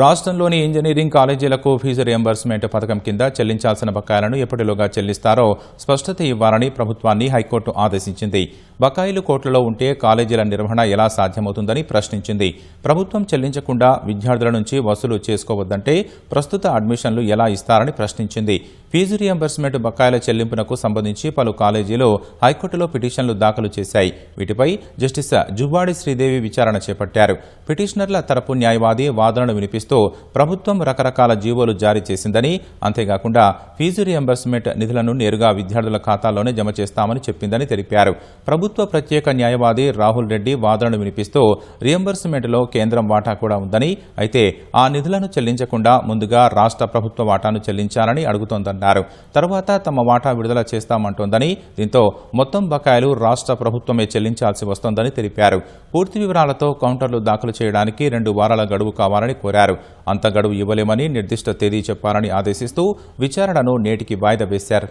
రాష్ట్రంలోని ఇంజనీరింగ్ కాలేజీలకు fee reimbursement పథకం కింద చెల్లించాల్సిన బకాయిలను ఎప్పటిలోగా చెల్లిస్తారో స్పష్టత ఇవ్వాలని ప్రభుత్వాన్ని హైకోర్టు ఆదేశించింది. బకాయిలు కోట్లలో ఉంటే కాలేజీల నిర్వహణ ఎలా సాధ్యమవుతుందని ప్రశ్నించింది. ప్రభుత్వం చెల్లించకుండా విద్యార్థుల నుంచి వసూలు చేసుకోవద్దంటే ప్రస్తుత అడ్మిషన్లు ఎలా ఇస్తారని ప్రశ్నించింది. ఫీజు రియంబర్స్మెంట్ బకాయిల చెల్లింపునకు సంబంధించి పలు కాలేజీలు హైకోర్టులో పిటిషన్లు దాఖలు చేశాయి. వీటిపై జస్టిస్ జువ్వాడి శ్రీదేవి విచారణ చేపట్టారు. పిటిషనర్ల తరపు న్యాయవాది వాదనలు వినిపిస్తూ ప్రభుత్వం రకరకాల జీవోలు జారీ చేసిందని, అంతేకాకుండా ఫీజు రియంబర్స్మెంట్ నిధులను నేరుగా విద్యార్థుల ఖాతాల్లోనే జమ చేస్తామని చెప్పిందని తెలిపారు. ప్రభుత్వ ప్రత్యేక న్యాయవాది రాహుల్ రెడ్డి వాదనలు వినిపిస్తూ రియంబర్స్మెంట్లో కేంద్రం వాటా కూడా ఉందని, అయితే ఆ నిధులను చెల్లించకుండా ముందుగా రాష్ట్ర ప్రభుత్వ వాటాను చెల్లించాలని అడుగుతోందన్నారు. తర్వాత తమ వాటా విడుదల చేస్తామంటోందని, దీంతో మొత్తం బకాయిలు రాష్ట్ర ప్రభుత్వమే చెల్లించాల్సి వస్తోందని తెలిపారు. పూర్తి వివరాలతో కౌంటర్లు దాఖలు చేయడానికి 2 వారాల గడువు కావాలని కోరారు. అంత గడువు ఇవ్వలేమని నిర్దిష్ట తేదీ చెప్పాలని ఆదేశిస్తూ విచారణను నేటికి వాయిదా వేశారు.